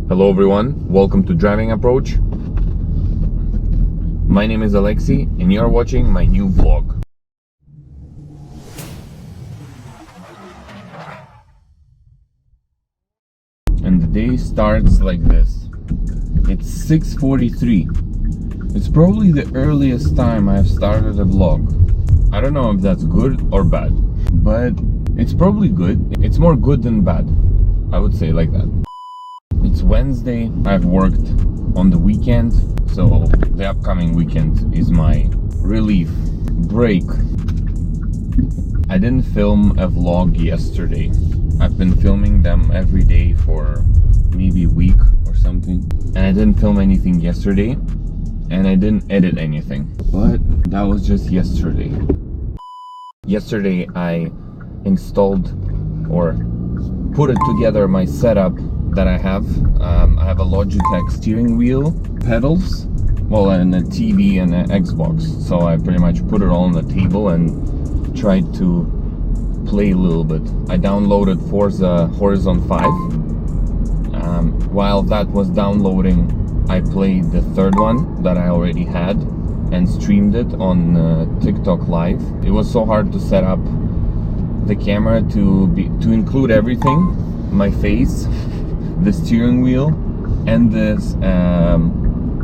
Hello everyone, welcome to Driving Approach. My name is Alexei and you are watching my new vlog. And the day starts like this. It's 6:43. It's probably the earliest time I've started a vlog. I don't know if that's good or bad, but it's probably good. It's more good than bad, I would say like that. It's Wednesday. I've worked on the weekend, so the upcoming weekend is my relief break. I didn't film a vlog yesterday. I've been filming them every day for maybe a week or something, and I didn't film anything yesterday, and I didn't edit anything, but that was just yesterday. Yesterday I installed or put it together my setup that I have. I have a Logitech steering wheel, pedals, well, and a TV and an Xbox. So I pretty much put it all on the table and tried to play a little bit. I downloaded Forza Horizon 5. While that was downloading, I played the third one that I already had and streamed it on TikTok Live. It was so hard to set up the camera to include everything, my face, the steering wheel, and this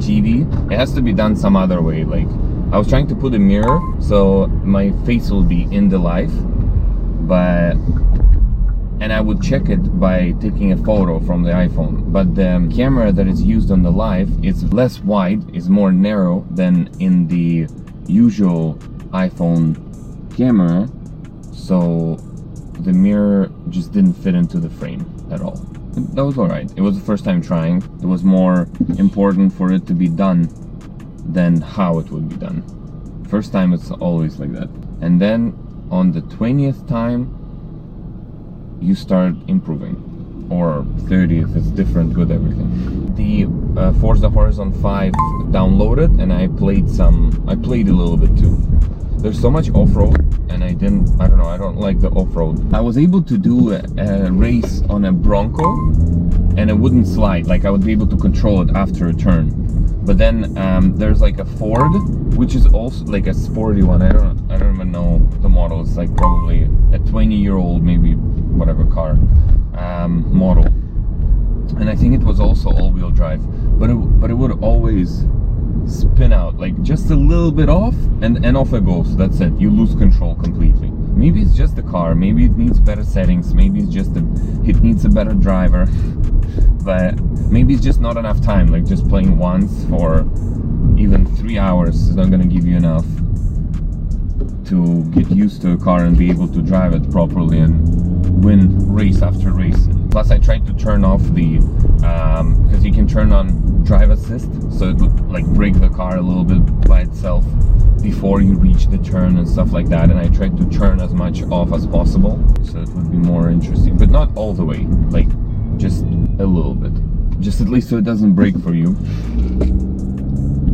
TV. It has to be done some other way. Like, I was trying to put a mirror so my face will be in the live, and I would check it by taking a photo from the iPhone. But the camera that is used on the live is less wide, is more narrow than in the usual iPhone camera, so the mirror just didn't fit into the frame at all. That was alright. It was the first time trying. It was more important for it to be done than how it would be done. First time, it's always like that. And then on the 20th time, you start improving. Or 30th, it's different with everything. The Forza Horizon 5 downloaded, and I played a little bit too. There's so much off-road, and I don't like the off-road. I was able to do a race on a Bronco, and it wouldn't slide. Like, I would be able to control it after a turn. But then there's like a Ford, which is also like a sporty one. I don't even know the model. It's like probably a 20-year-old, maybe whatever car model. And I think it was also all-wheel drive, but it would always spin out, like just a little bit off, and off it goes. That's it. You lose control completely. Maybe it's just the car, maybe it needs better settings, maybe it's just it needs a better driver, but maybe it's just not enough time. Like, just playing once for even 3 hours is not going to give you enough to get used to a car and be able to drive it properly and win race after race. Plus, I tried to turn off the because you can turn on drive assist, so it would like break the car a little bit by itself before you reach the turn and stuff like that. And I tried to turn as much off as possible, so it would be more interesting, but not all the way, like just a little bit, just at least so it doesn't break for you.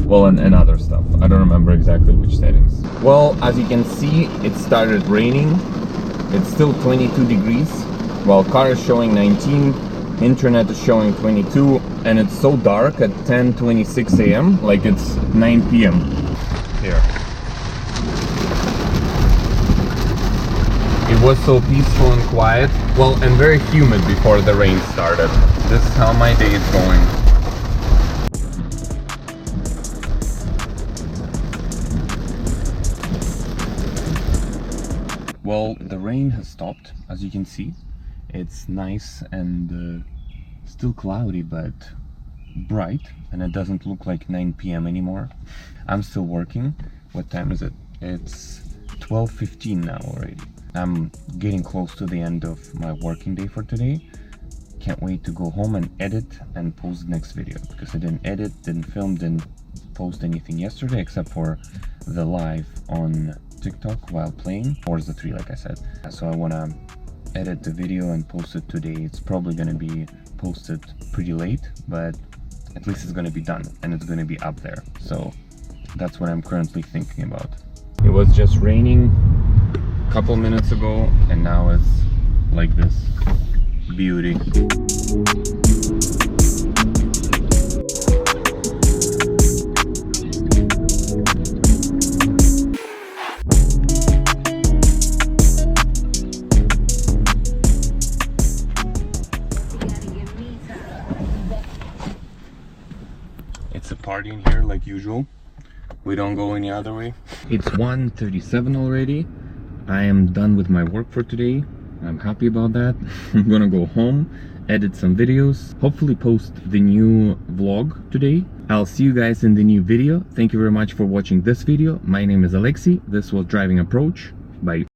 Well, and other stuff. I don't remember exactly which settings. Well, as you can see, it started raining. It's still 22 degrees. While car is showing 19, internet is showing 22, and it's so dark at 10:26 a.m. like it's 9 p.m. here. It was so peaceful and quiet, well, and very humid before the rain started. This is how my day is going. Well, the rain has stopped, as you can see. It's nice and still cloudy, but bright, and it doesn't look like 9 p.m. anymore. I'm still working. What time is it? It's 12:15 now already. I'm getting close to the end of my working day for today. Can't wait to go home and edit and post the next video, because I didn't edit, didn't film, didn't post anything yesterday except for the live on TikTok while playing Forza 3, like I said. So I want to edit the video and post it today. It's probably going to be posted pretty late, but at least it's going to be done and it's going to be up there. So that's what I'm currently thinking about. It was just raining a couple minutes ago, and now it's like this beauty. partying here like usual. We don't go any other way. It's 1:37 already. I am done with my work for today. I'm happy about that. I'm gonna go home, edit some videos, hopefully post the new vlog today. I'll see you guys in the new video. Thank you very much for watching this video. My name is Alexei. This was Driving Approach. Bye.